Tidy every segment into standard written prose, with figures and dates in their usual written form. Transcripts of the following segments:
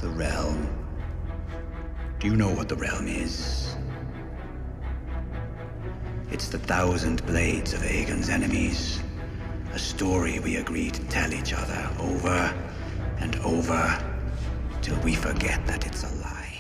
The realm. Do you know what the realm is? It's the 1,000 blades of Aegon's enemies. A story we agreed to tell each other over and over till we forget that it's a lie.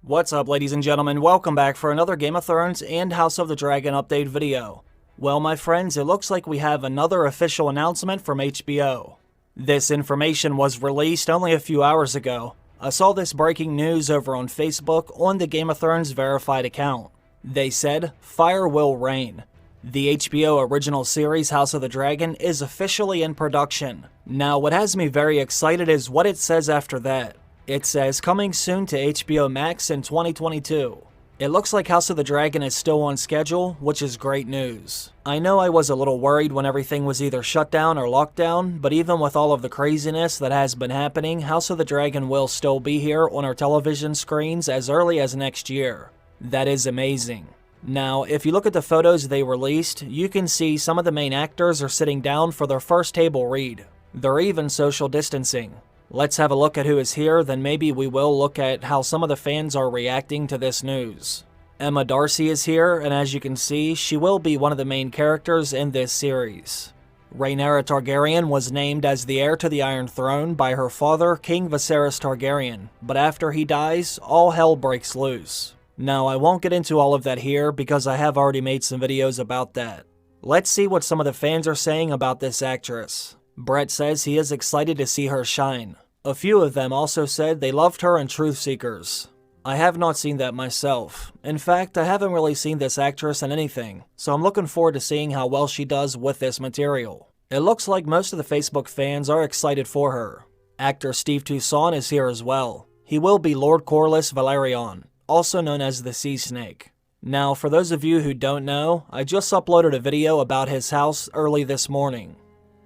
What's up, ladies and gentlemen? Welcome back for another Game of Thrones and House of the Dragon update video. Well, my friends, it looks like we have another official announcement from HBO. This information was released only a few hours ago. I saw this breaking news over on Facebook on the Game of Thrones verified account. They said, "Fire will reign." The HBO original series House of the Dragon is officially in production. Now, what has me very excited is what it says after that. It says, coming soon to HBO Max in 2022. It looks like House of the Dragon is still on schedule, which is great news. I know I was a little worried when everything was either shut down or locked down, but even with all of the craziness that has been happening, House of the Dragon will still be here on our television screens as early as next year. That is amazing. Now, if you look at the photos they released, you can see some of the main actors are sitting down for their first table read. They're even social distancing. Let's have a look at who is here, then maybe we will look at how some of the fans are reacting to this news. Emma Darcy is here, and as you can see, she will be one of the main characters in this series. Rhaenyra Targaryen was named as the heir to the Iron Throne by her father, King Viserys Targaryen, but after he dies, all hell breaks loose. Now, I won't get into all of that here because I have already made some videos about that. Let's see what some of the fans are saying about this actress. Brett says he is excited to see her shine. A few of them also said they loved her in Truth Seekers. I have not seen that myself. In fact, I haven't really seen this actress in anything, so I'm looking forward to seeing how well she does with this material. It looks like most of the Facebook fans are excited for her. Actor Steve Toussaint is here as well. He will be Lord Corlys Velaryon, also known as the Sea Snake. Now, for those of you who don't know, I just uploaded a video about his house early this morning.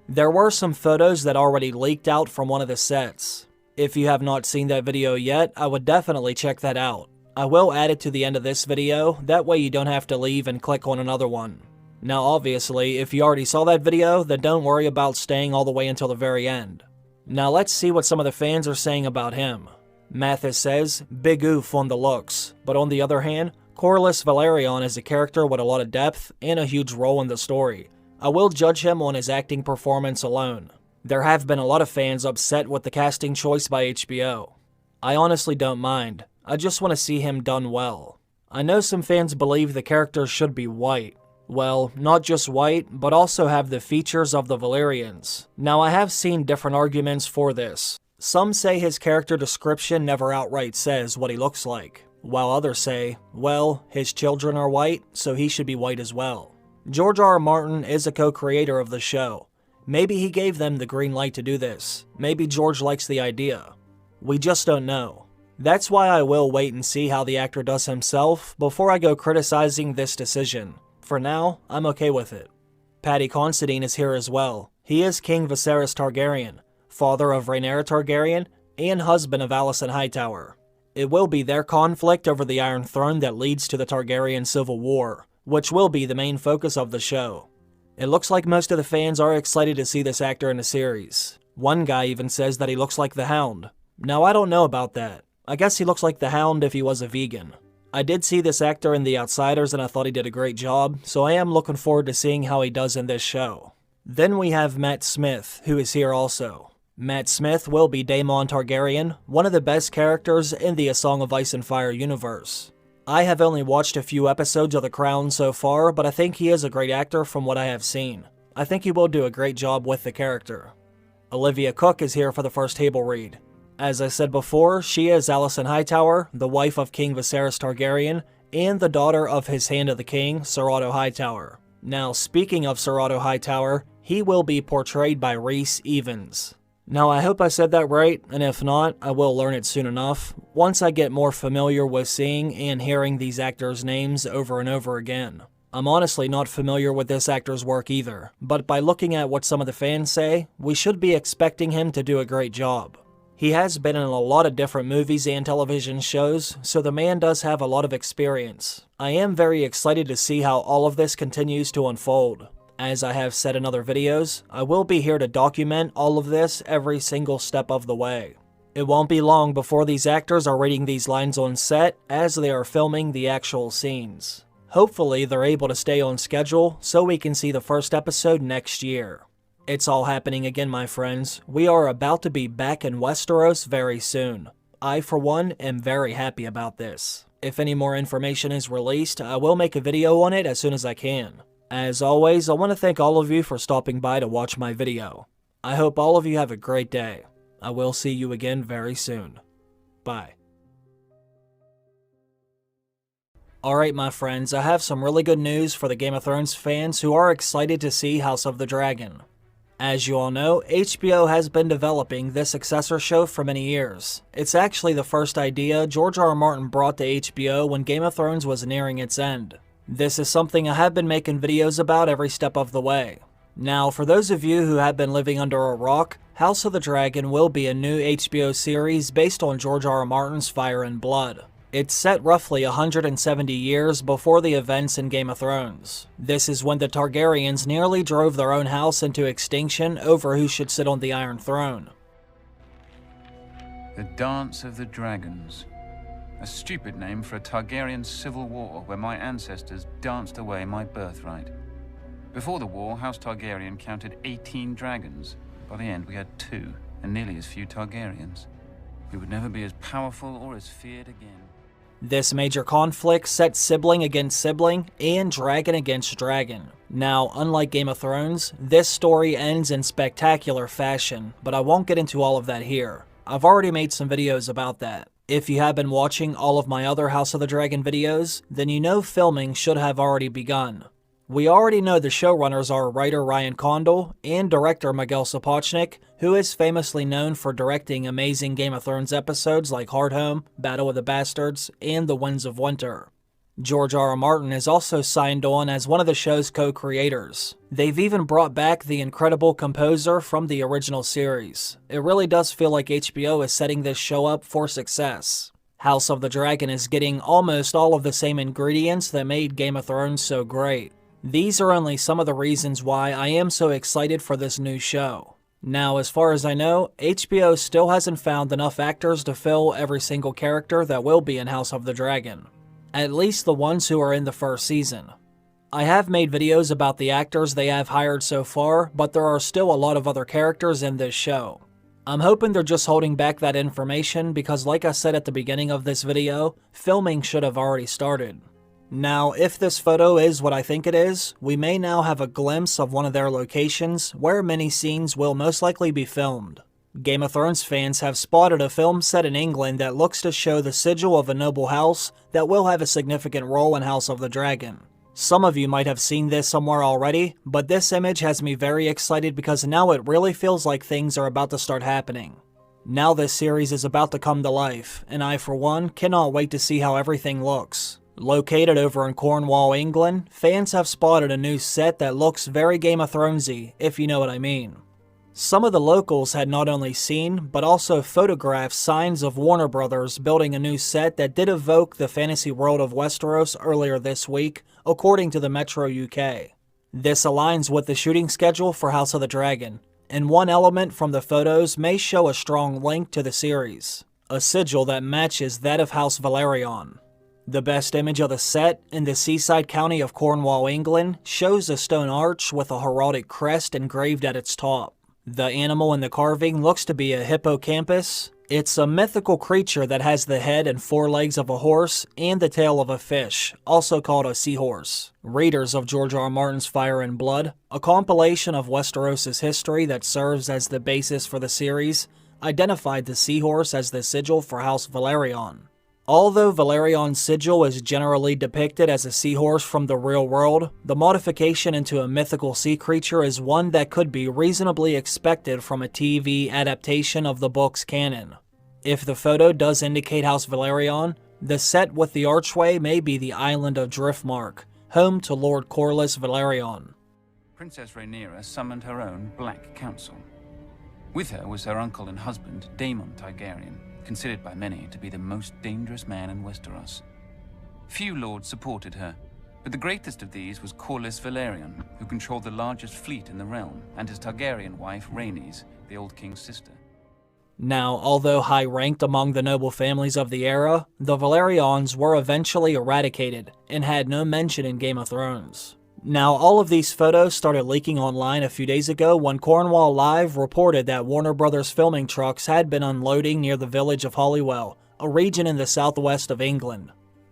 There were some photos that already leaked out from one of the sets. If you have not seen that video yet, I would definitely check that out. I will add it to the end of this video, that way you don't have to leave and click on another one. Now obviously, if you already saw that video, then don't worry about staying all the way until the very end. Now let's see what some of the fans are saying about him. Mathis says, big oof on the looks, but on the other hand, Corlys Velaryon is a character with a lot of depth and a huge role in the story. I will judge him on his acting performance alone. There have been a lot of fans upset with the casting choice by HBO. I honestly don't mind. I just want to see him done well. I know some fans believe the character should be white. Well, not just white, but also have the features of the Valyrians. Now, I have seen different arguments for this. Some say his character description never outright says what he looks like, while others say, well, his children are white, so he should be white as well. George R. R. Martin is a co-creator of the show. Maybe he gave them the green light to do this. Maybe George likes the idea. We just don't know. That's why I will wait and see how the actor does himself before I go criticizing this decision. For now, I'm okay with it. Paddy Considine is here as well. He is King Viserys Targaryen, father of Rhaenyra Targaryen, and husband of Alicent Hightower. It will be their conflict over the Iron Throne that leads to the Targaryen Civil War, which will be the main focus of the show. It looks like most of the fans are excited to see this actor in the series. One guy even says that he looks like the Hound. Now, I don't know about that. I guess he looks like the Hound if he was a vegan. I did see this actor in The Outsiders and I thought he did a great job, so I am looking forward to seeing how he does in this show. Then we have Matt Smith, who is here also. Matt Smith will be Daemon Targaryen, one of the best characters in the A Song of Ice and Fire universe. I have only watched a few episodes of The Crown so far, but I think he is a great actor from what I have seen. I think he will do a great job with the character. Olivia Cooke is here for the first table read. As I said before, she is Alicent Hightower, the wife of King Viserys Targaryen, and the daughter of his Hand of the King, Sir Otto Hightower. Now, speaking of Sir Otto Hightower, he will be portrayed by Rhys Evans. Now, I hope I said that right, and if not, I will learn it soon enough, once I get more familiar with seeing and hearing these actors' names over and over again. I'm honestly not familiar with this actor's work either, but by looking at what some of the fans say, we should be expecting him to do a great job. He has been in a lot of different movies and television shows, so the man does have a lot of experience. I am very excited to see how all of this continues to unfold. As I have said in other videos, I will be here to document all of this every single step of the way. It won't be long before these actors are reading these lines on set as they are filming the actual scenes. Hopefully they're able to stay on schedule so we can see the first episode next year. It's all happening again, my friends. We are about to be back in Westeros very soon. I, for one, am very happy about this. If any more information is released, I will make a video on it as soon as I can. As always, I want to thank all of you for stopping by to watch my video. I hope all of you have a great day. I will see you again very soon. Bye. Alright my friends, I have some really good news for the Game of Thrones fans who are excited to see House of the Dragon. As you all know, HBO has been developing this successor show for many years. It's actually the first idea George R. R. Martin brought to HBO when Game of Thrones was nearing its end. This is something I have been making videos about every step of the way. Now, for those of you who have been living under a rock, House of the Dragon will be a new HBO series based on George R. R. Martin's Fire and Blood. It's set roughly 170 years before the events in Game of Thrones. This is when the Targaryens nearly drove their own house into extinction over who should sit on the Iron Throne. The Dance of the Dragons. A stupid name for a Targaryen civil war where my ancestors danced away my birthright. Before the war, House Targaryen counted 18 dragons. By the end, we had 2, and nearly as few Targaryens. We would never be as powerful or as feared again. This major conflict set sibling against sibling and dragon against dragon. Now, unlike Game of Thrones, this story ends in spectacular fashion, but I won't get into all of that here. I've already made some videos about that. If you have been watching all of my other House of the Dragon videos, then you know filming should have already begun. We already know the showrunners are writer Ryan Condal and director Miguel Sapochnik, who is famously known for directing amazing Game of Thrones episodes like Hardhome, Battle of the Bastards, and The Winds of Winter. George R. R. Martin is also signed on as one of the show's co-creators. They've even brought back the incredible composer from the original series. It really does feel like HBO is setting this show up for success. House of the Dragon is getting almost all of the same ingredients that made Game of Thrones so great. These are only some of the reasons why I am so excited for this new show. Now, as far as I know, HBO still hasn't found enough actors to fill every single character that will be in House of the Dragon. At least the ones who are in the first season. I have made videos about the actors they have hired so far, but there are still a lot of other characters in this show. I'm hoping they're just holding back that information because like I said at the beginning of this video, filming should have already started. Now, if this photo is what I think it is, we may now have a glimpse of one of their locations where many scenes will most likely be filmed. Game of Thrones fans have spotted a film set in England that looks to show the sigil of a noble house that will have a significant role in House of the Dragon. Some of you might have seen this somewhere already, but this image has me very excited because now it really feels like things are about to start happening. Now this series is about to come to life, and I for one cannot wait to see how everything looks. Located over in Cornwall, England, fans have spotted a new set that looks very Game of Thronesy, if you know what I mean. Some of the locals had not only seen, but also photographed signs of Warner Brothers building a new set that did evoke the fantasy world of Westeros earlier this week, according to the Metro UK. This aligns with the shooting schedule for House of the Dragon, and one element from the photos may show a strong link to the series, a sigil that matches that of House Velaryon. The best image of the set, in the seaside county of Cornwall, England, shows a stone arch with a heraldic crest engraved at its top. The animal in the carving looks to be a hippocampus. It's a mythical creature that has the head and forelegs of a horse and the tail of a fish, also called a seahorse. Readers of George R. R. Martin's Fire and Blood, a compilation of Westeros' history that serves as the basis for the series, identified the seahorse as the sigil for House Velaryon. Although Velaryon's sigil is generally depicted as a seahorse from the real world, the modification into a mythical sea creature is one that could be reasonably expected from a TV adaptation of the book's canon. If the photo does indicate House Velaryon, the set with the archway may be the island of Driftmark, home to Lord Corlys Velaryon. Princess Rhaenyra summoned her own Black Council. With her was her uncle and husband, Daemon Targaryen, considered by many to be the most dangerous man in Westeros. Few lords supported her, but the greatest of these was Corlys Velaryon, who controlled the largest fleet in the realm, and his Targaryen wife, Rhaenys, the old king's sister. Now, although high-ranked among the noble families of the era, the Velaryons were eventually eradicated and had no mention in Game of Thrones. Now, all of these photos started leaking online a few days ago when Cornwall Live reported that Warner Brothers filming trucks had been unloading near the village of Holywell, a region in the southwest of England.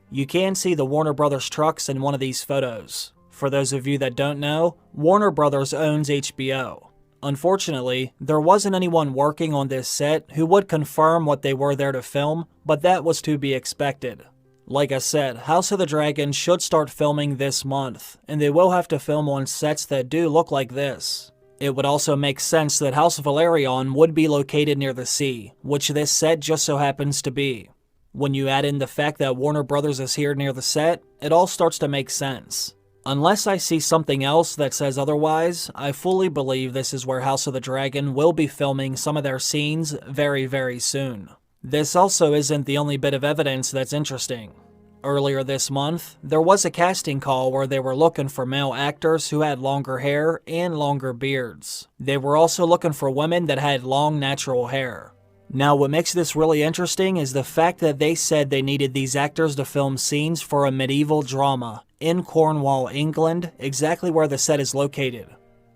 You can see the Warner Brothers trucks in one of these photos. For those of you that don't know, Warner Brothers owns HBO. Unfortunately, there wasn't anyone working on this set who would confirm what they were there to film, but that was to be expected. Like I said, House of the Dragon should start filming this month, and they will have to film on sets that do look like this. It would also make sense that House of Velaryon would be located near the sea, which this set just so happens to be. When you add in the fact that Warner Brothers is here near the set, it all starts to make sense. Unless I see something else that says otherwise, I fully believe this is where House of the Dragon will be filming some of their scenes very, very soon. This also isn't the only bit of evidence that's interesting. Earlier this month, there was a casting call where they were looking for male actors who had longer hair and longer beards. They were also looking for women that had long natural hair. Now, what makes this really interesting is the fact that they said they needed these actors to film scenes for a medieval drama in Cornwall, England, exactly where the set is located.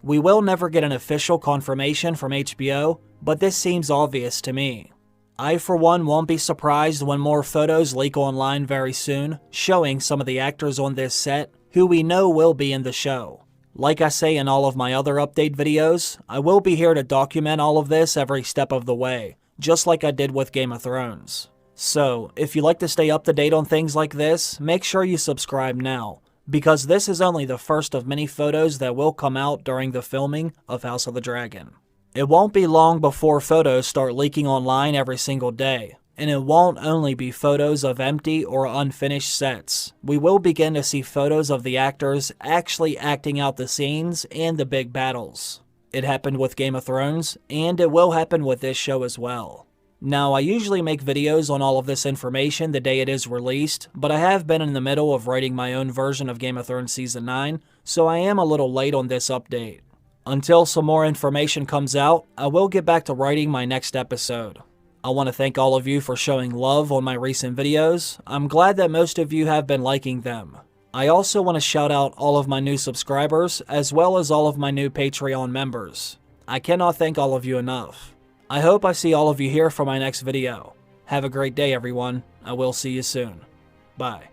We will never get an official confirmation from HBO, but this seems obvious to me. I, for one, won't be surprised when more photos leak online very soon, showing some of the actors on this set who we know will be in the show. Like I say in all of my other update videos, I will be here to document all of this every step of the way, just like I did with Game of Thrones. So, if you like to stay up to date on things like this, make sure you subscribe now, because this is only the first of many photos that will come out during the filming of House of the Dragon. It won't be long before photos start leaking online every single day, and it won't only be photos of empty or unfinished sets. We will begin to see photos of the actors actually acting out the scenes and the big battles. It happened with Game of Thrones, and it will happen with this show as well. Now, I usually make videos on all of this information the day it is released, but I have been in the middle of writing my own version of Game of Thrones Season 9, so I am a little late on this update. Until some more information comes out, I will get back to writing my next episode. I want to thank all of you for showing love on my recent videos. I'm glad that most of you have been liking them. I also want to shout out all of my new subscribers, as well as all of my new Patreon members. I cannot thank all of you enough. I hope I see all of you here for my next video. Have a great day, everyone. I will see you soon. Bye.